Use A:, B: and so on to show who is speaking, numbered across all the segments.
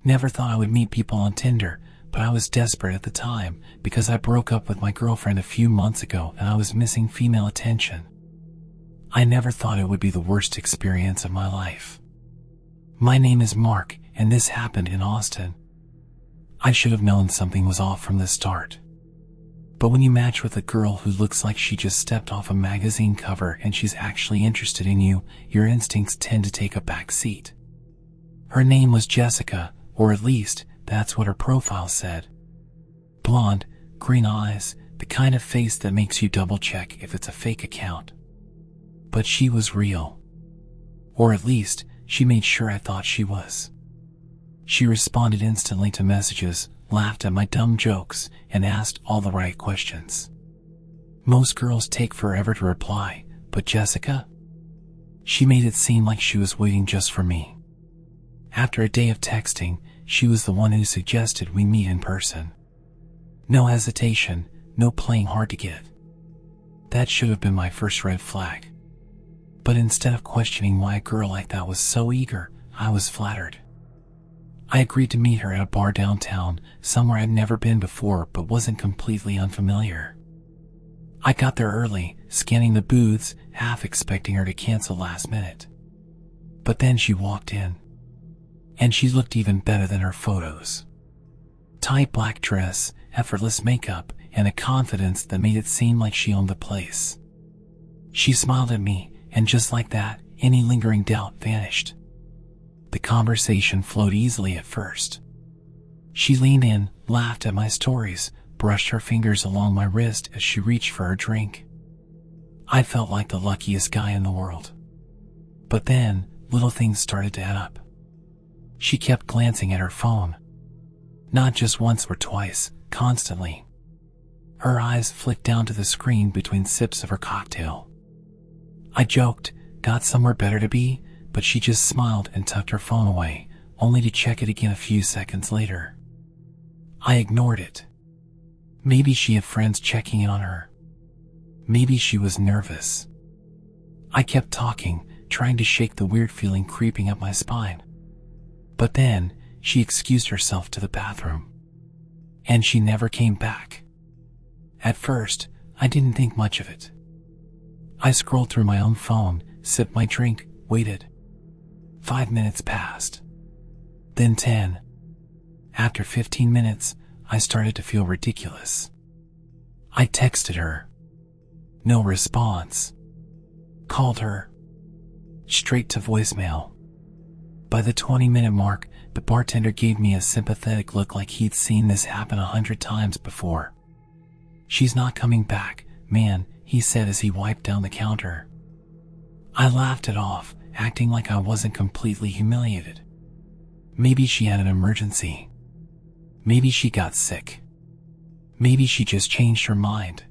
A: Never thought I would meet people on Tinder, but I was desperate at the time because I broke up with my girlfriend a few months ago and I was missing female attention. I never thought it would be the worst experience of my life. My name is Mark, and this happened in Austin. I should have known something was off from the start. But when you match with a girl who looks like she just stepped off a magazine cover and she's actually interested in you, your instincts tend to take a back seat. Her name was Jessica, or at least, that's what her profile said. Blonde, green eyes, the kind of face that makes you double check if it's a fake account. But she was real. Or at least, she made sure I thought she was. She responded instantly to messages, laughed at my dumb jokes, and asked all the right questions. Most girls take forever to reply, but Jessica? She made it seem like she was waiting just for me. After a day of texting, she was the one who suggested we meet in person. No hesitation, no playing hard to get. That should have been my first red flag. But instead of questioning why a girl like that was so eager, I was flattered. I agreed to meet her at a bar downtown, somewhere I'd never been before but wasn't completely unfamiliar. I got there early, scanning the booths, half expecting her to cancel last minute. But then she walked in. And she looked even better than her photos. Tight black dress, effortless makeup, and a confidence that made it seem like she owned the place. She smiled at me, and just like that, any lingering doubt vanished. The conversation flowed easily at first. She leaned in, laughed at my stories, brushed her fingers along my wrist as she reached for her drink. I felt like the luckiest guy in the world. But then, little things started to add up. She kept glancing at her phone. Not just once or twice, constantly. Her eyes flicked down to the screen between sips of her cocktail. I joked, got somewhere better to be, but she just smiled and tucked her phone away, only to check it again a few seconds later. I ignored it. Maybe she had friends checking in on her. Maybe she was nervous. I kept talking, trying to shake the weird feeling creeping up my spine. But then, she excused herself to the bathroom. And she never came back. At first, I didn't think much of it. I scrolled through my own phone, sipped my drink, waited. 5 minutes passed. Then 10. After 15 minutes, I started to feel ridiculous. I texted her. No response. Called her. Straight to voicemail. By the 20-minute mark, the bartender gave me a sympathetic look like he'd seen this happen 100 times before. "She's not coming back, man," he said as he wiped down the counter. I laughed it off, acting like I wasn't completely humiliated. Maybe she had an emergency. Maybe she got sick. Maybe she just changed her mind.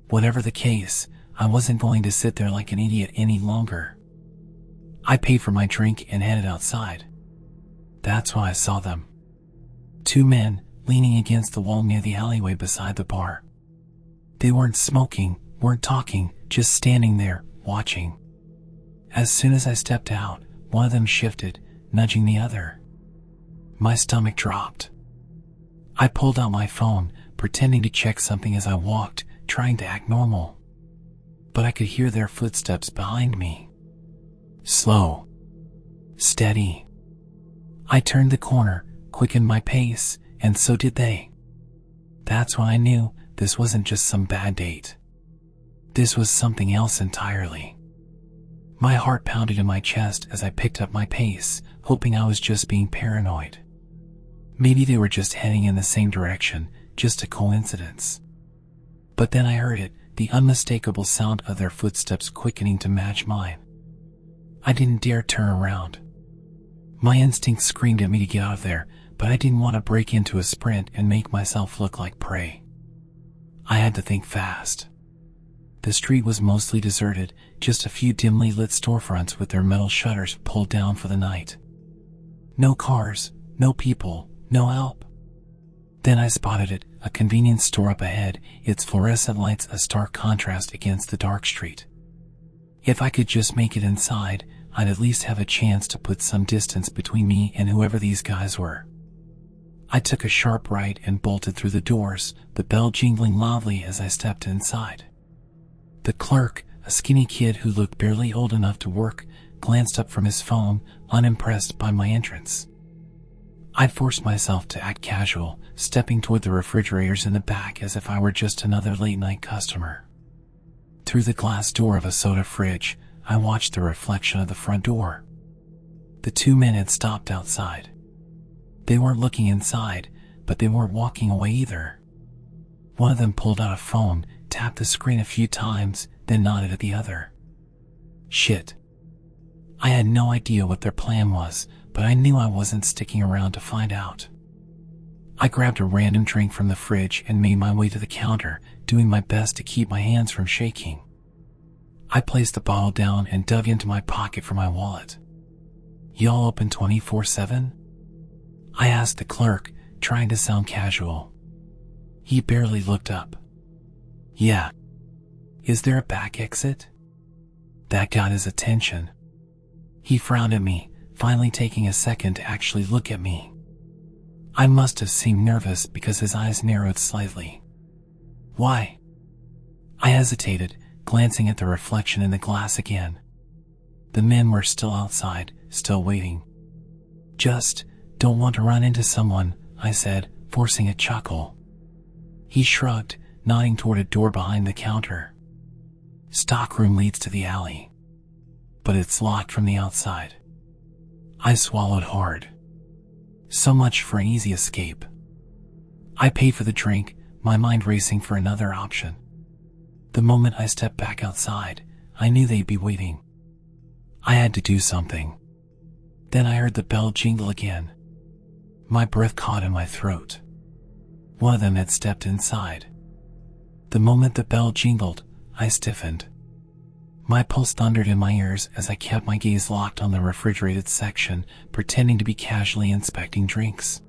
A: Whatever the case, I wasn't going to sit there like an idiot any longer. I paid for my drink and headed outside. That's when I saw them. 2 men, leaning against the wall near the alleyway beside the bar. They weren't smoking, weren't talking, just standing there, watching. As soon as I stepped out, one of them shifted, nudging the other. My stomach dropped. I pulled out my phone, pretending to check something as I walked, trying to act normal. But I could hear their footsteps behind me. Slow. Steady. I turned the corner, quickened my pace, and so did they. That's when I knew this wasn't just some bad date. This was something else entirely. My heart pounded in my chest as I picked up my pace, hoping I was just being paranoid. Maybe they were just heading in the same direction, just a coincidence. But then I heard it, the unmistakable sound of their footsteps quickening to match mine. I didn't dare turn around. My instinct screamed at me to get out of there, but I didn't want to break into a sprint and make myself look like prey. I had to think fast. The street was mostly deserted, just a few dimly lit storefronts with their metal shutters pulled down for the night. No cars, no people, no help. Then I spotted it, a convenience store up ahead, its fluorescent lights a stark contrast against the dark street. If I could just make it inside, I'd at least have a chance to put some distance between me and whoever these guys were. I took a sharp right and bolted through the doors, the bell jingling loudly as I stepped inside. The clerk, a skinny kid who looked barely old enough to work, glanced up from his phone, unimpressed by my entrance. I forced myself to act casual, stepping toward the refrigerators in the back as if I were just another late-night customer. Through the glass door of a soda fridge, I watched the reflection of the front door. The two men had stopped outside. They weren't looking inside, but they weren't walking away either. One of them pulled out a phone, tapped the screen a few times, then nodded at the other. Shit. I had no idea what their plan was, but I knew I wasn't sticking around to find out. I grabbed a random drink from the fridge and made my way to the counter, doing my best to keep my hands from shaking. I placed the bottle down and dug into my pocket for my wallet. "Y'all open 24/7? I asked the clerk, trying to sound casual. He barely looked up. "Yeah." "Is there a back exit?" That got his attention. He frowned at me, finally taking a second to actually look at me. I must have seemed nervous because his eyes narrowed slightly. "Why?" I hesitated, glancing at the reflection in the glass again. The men were still outside, still waiting. "Just don't want to run into someone," I said, forcing a chuckle. He shrugged, nodding toward a door behind the counter. "Stockroom leads to the alley, but it's locked from the outside." I swallowed hard. So much for an easy escape. I paid for the drink, my mind racing for another option. The moment I stepped back outside, I knew they'd be waiting. I had to do something. Then I heard the bell jingle again. My breath caught in my throat. One of them had stepped inside. The moment the bell jingled, I stiffened. My pulse thundered in my ears as I kept my gaze locked on the refrigerated section, pretending to be casually inspecting drinks.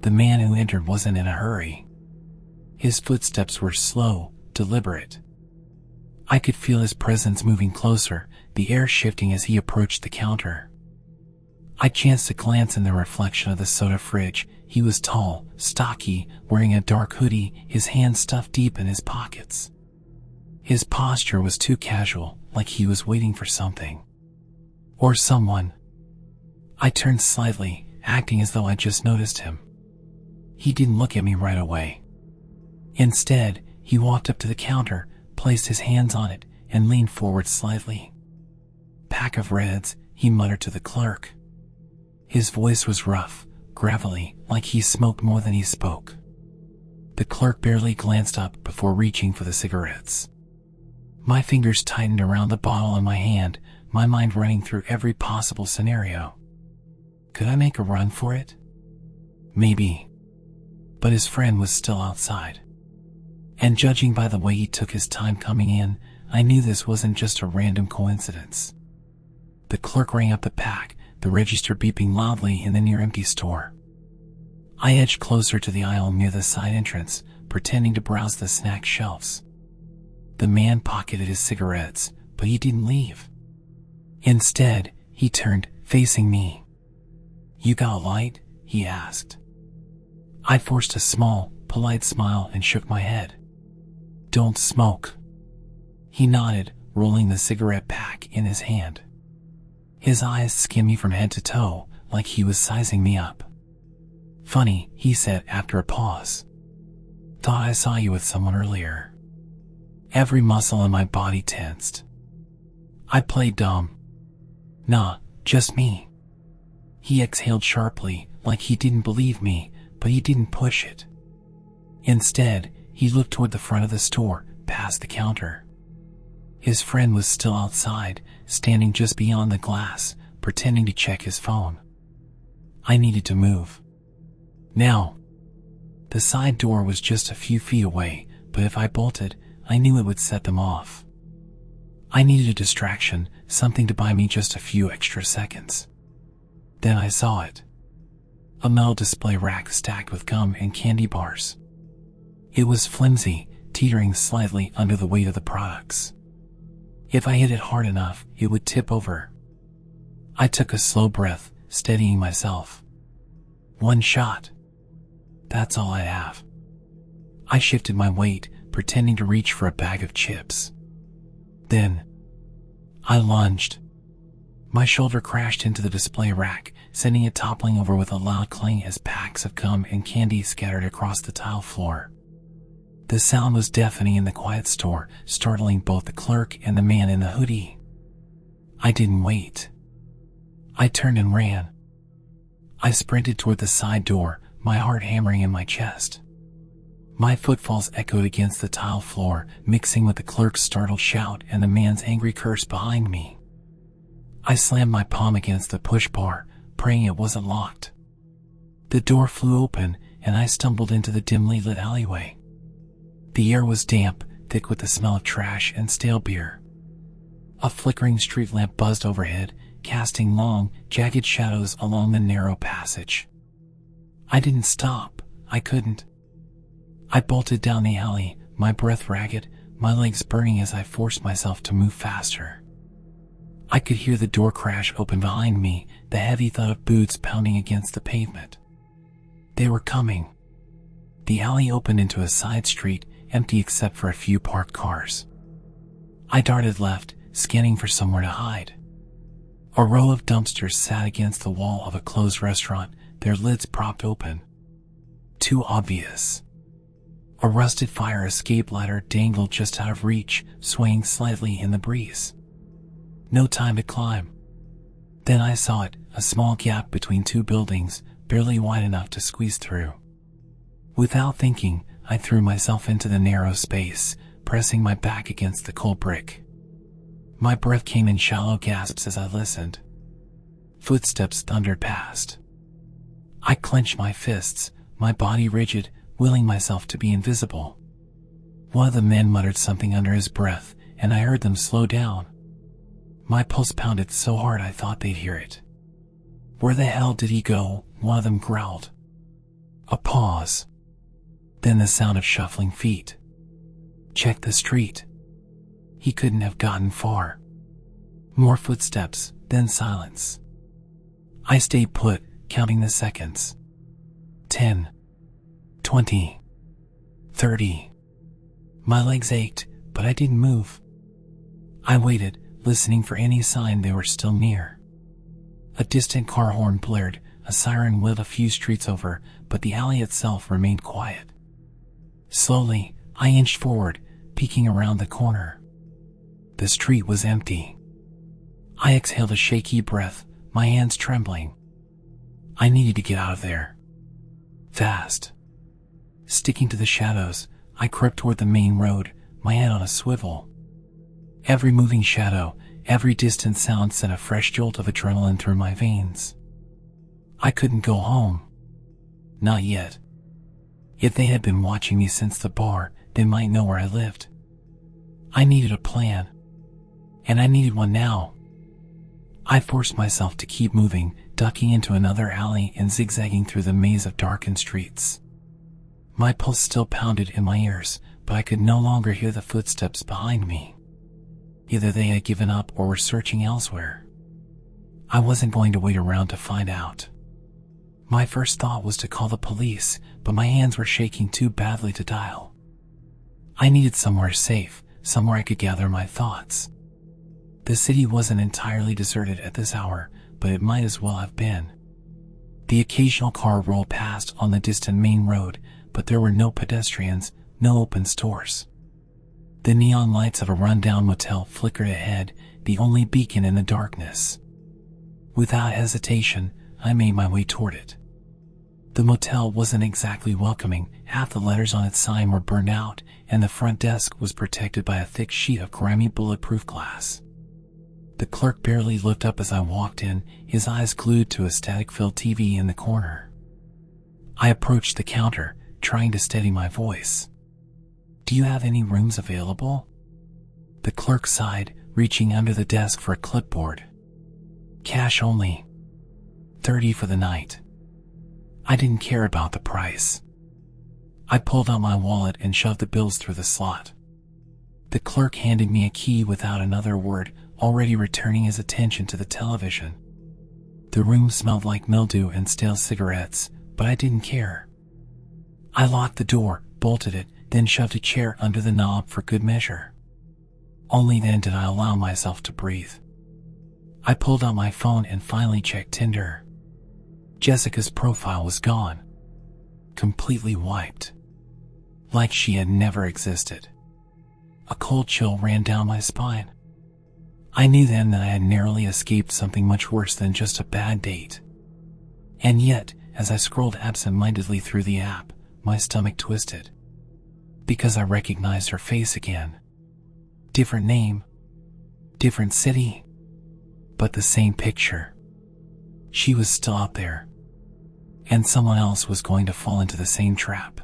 A: The man who entered wasn't in a hurry. His footsteps were slow, deliberate. I could feel his presence moving closer, the air shifting as he approached the counter. I chanced to glance in the reflection of the soda fridge. He was tall, stocky, wearing a dark hoodie, his hands stuffed deep in his pockets. His posture was too casual, like he was waiting for something. Or someone. I turned slightly, acting as though I just noticed him. He didn't look at me right away. Instead, he walked up to the counter, placed his hands on it, and leaned forward slightly. "Pack of Reds," he muttered to the clerk. His voice was rough, gravelly, like he smoked more than he spoke. The clerk barely glanced up before reaching for the cigarettes. My fingers tightened around the bottle in my hand, my mind running through every possible scenario. Could I make a run for it? Maybe. But his friend was still outside. And judging by the way he took his time coming in, I knew this wasn't just a random coincidence. The clerk rang up the pack, the register beeping loudly in the near-empty store. I edged closer to the aisle near the side entrance, pretending to browse the snack shelves. The man pocketed his cigarettes, but he didn't leave. Instead, he turned, facing me. "You got a light?" he asked. I forced a small, polite smile and shook my head. "Don't smoke." He nodded, rolling the cigarette pack in his hand. His eyes skimmed me from head to toe, like he was sizing me up. "Funny," he said after a pause. "Thought I saw you with someone earlier." Every muscle in my body tensed. I played dumb. "Nah, just me." He exhaled sharply, like he didn't believe me, but he didn't push it. Instead, he looked toward the front of the store, past the counter. His friend was still outside, standing just beyond the glass, pretending to check his phone. I needed to move. Now. The side door was just a few feet away, but if I bolted, I knew it would set them off. I needed a distraction, something to buy me just a few extra seconds. Then I saw it. A metal display rack stacked with gum and candy bars. It was flimsy, teetering slightly under the weight of the products. If I hit it hard enough, it would tip over. I took a slow breath, steadying myself. One shot. That's all I have. I shifted my weight, pretending to reach for a bag of chips. Then, I lunged. My shoulder crashed into the display rack, sending it toppling over with a loud clang as packs of gum and candy scattered across the tile floor. The sound was deafening in the quiet store, startling both the clerk and the man in the hoodie. I didn't wait. I turned and ran. I sprinted toward the side door, my heart hammering in my chest. My footfalls echoed against the tile floor, mixing with the clerk's startled shout and the man's angry curse behind me. I slammed my palm against the push bar, praying it wasn't locked. The door flew open, and I stumbled into the dimly lit alleyway. The air was damp, thick with the smell of trash and stale beer. A flickering street lamp buzzed overhead, casting long, jagged shadows along the narrow passage. I didn't stop. I couldn't. I bolted down the alley, my breath ragged, my legs burning as I forced myself to move faster. I could hear the door crash open behind me, the heavy thud of boots pounding against the pavement. They were coming. The alley opened into a side street, empty except for a few parked cars. I darted left, scanning for somewhere to hide. A row of dumpsters sat against the wall of a closed restaurant, their lids propped open. Too obvious. A rusted fire escape ladder dangled just out of reach, swaying slightly in the breeze. No time to climb. Then I saw it, a small gap between two buildings, barely wide enough to squeeze through. Without thinking, I threw myself into the narrow space, pressing my back against the cold brick. My breath came in shallow gasps as I listened. Footsteps thundered past. I clenched my fists, my body rigid, willing myself to be invisible. One of the men muttered something under his breath, and I heard them slow down. My pulse pounded so hard I thought they'd hear it. "Where the hell did he go?" one of them growled. A pause. Then the sound of shuffling feet. Check the street. He couldn't have gotten far. More footsteps, then silence. I stayed put, counting the seconds. 10. 20. 30. My legs ached, but I didn't move. I waited, listening for any sign they were still near. A distant car horn blared, a siren wailed a few streets over, but the alley itself remained quiet. Slowly, I inched forward, peeking around the corner. The street was empty. I exhaled a shaky breath, my hands trembling. I needed to get out of there. Fast. Sticking to the shadows, I crept toward the main road, my head on a swivel. Every moving shadow, every distant sound sent a fresh jolt of adrenaline through my veins. I couldn't go home. Not yet. If they had been watching me since the bar, they might know where I lived. I needed a plan. And I needed one now. I forced myself to keep moving, ducking into another alley and zigzagging through the maze of darkened streets. My pulse still pounded in my ears, but I could no longer hear the footsteps behind me. Either they had given up or were searching elsewhere. I wasn't going to wait around to find out. My first thought was to call the police, but my hands were shaking too badly to dial. I needed somewhere safe, somewhere I could gather my thoughts. The city wasn't entirely deserted at this hour, but it might as well have been. The occasional car rolled past on the distant main road, but there were no pedestrians, no open stores. The neon lights of a rundown motel flickered ahead, the only beacon in the darkness. Without hesitation, I made my way toward it. The motel wasn't exactly welcoming, half the letters on its sign were burned out, and the front desk was protected by a thick sheet of grimy bulletproof glass. The clerk barely looked up as I walked in, his eyes glued to a static-filled TV in the corner. I approached the counter, trying to steady my voice. "Do you have any rooms available?" The clerk sighed, reaching under the desk for a clipboard. "Cash only. 30 for the night." I didn't care about the price. I pulled out my wallet and shoved the bills through the slot. The clerk handed me a key without another word, already returning his attention to the television. The room smelled like mildew and stale cigarettes, but I didn't care. I locked the door, bolted it, then shoved a chair under the knob for good measure. Only then did I allow myself to breathe. I pulled out my phone and finally checked Tinder. Jessica's profile was gone. Completely wiped. Like she had never existed. A cold chill ran down my spine. I knew then that I had narrowly escaped something much worse than just a bad date. And yet, as I scrolled absent-mindedly through the app, my stomach twisted. Because I recognized her face again. Different name. Different city. But the same picture. She was still out there. And someone else was going to fall into the same trap.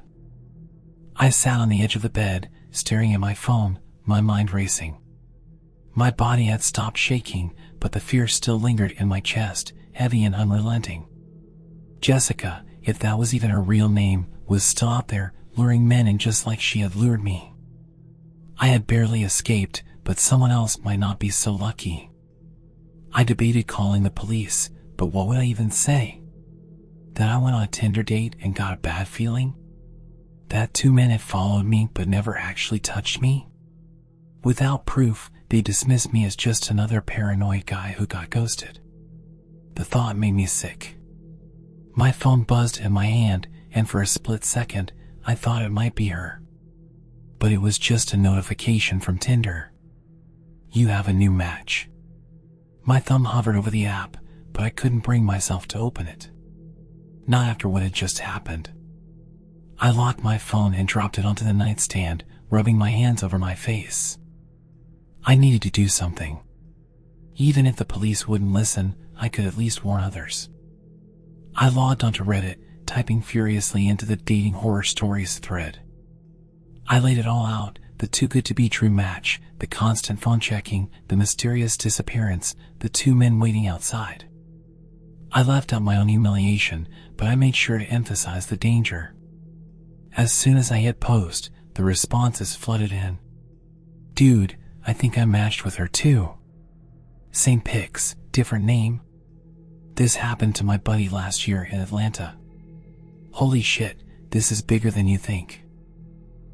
A: I sat on the edge of the bed, staring at my phone, my mind racing. My body had stopped shaking, but the fear still lingered in my chest, heavy and unrelenting. Jessica, if that was even her real name, was still out there, luring men in just like she had lured me. I had barely escaped, but someone else might not be so lucky. I debated calling the police, but what would I even say? That I went on a Tinder date and got a bad feeling? That 2 men had followed me but never actually touched me? Without proof, they dismissed me as just another paranoid guy who got ghosted. The thought made me sick. My phone buzzed in my hand, and for a split second, I thought it might be her. But it was just a notification from Tinder. You have a new match. My thumb hovered over the app, but I couldn't bring myself to open it. Not after what had just happened. I locked my phone and dropped it onto the nightstand, rubbing my hands over my face. I needed to do something. Even if the police wouldn't listen, I could at least warn others. I logged onto Reddit, typing furiously into the dating horror stories thread. I laid it all out, the too good to be true match, the constant phone checking, the mysterious disappearance, the 2 men waiting outside. I left out my own humiliation, but I made sure to emphasize the danger. As soon as I hit post, the responses flooded in. Dude, I think I matched with her too. Same pics, different name. This happened to my buddy last year in Atlanta. Holy shit, this is bigger than you think.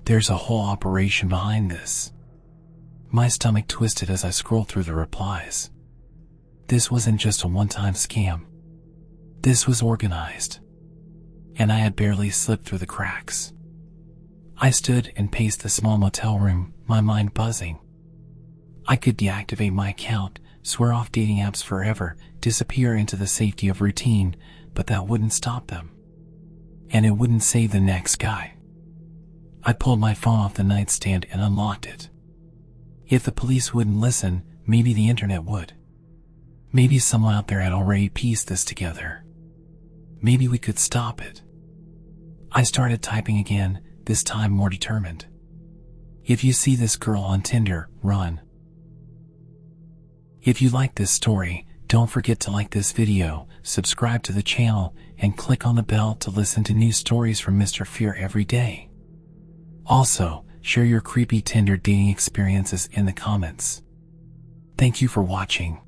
A: There's a whole operation behind this. My stomach twisted as I scrolled through the replies. This wasn't just a one-time scam. This was organized. And I had barely slipped through the cracks. I stood and paced the small motel room, my mind buzzing. I could deactivate my account, swear off dating apps forever, disappear into the safety of routine, but that wouldn't stop them. And it wouldn't save the next guy. I pulled my phone off the nightstand and unlocked it. If the police wouldn't listen, maybe the internet would. Maybe someone out there had already pieced this together. Maybe we could stop it. I started typing again, this time more determined. If you see this girl on Tinder, run. If you like this story, don't forget to like this video, subscribe to the channel, and click on the bell to listen to new stories from Mr. Fear every day. Also, share your creepy Tinder dating experiences in the comments. Thank you for watching.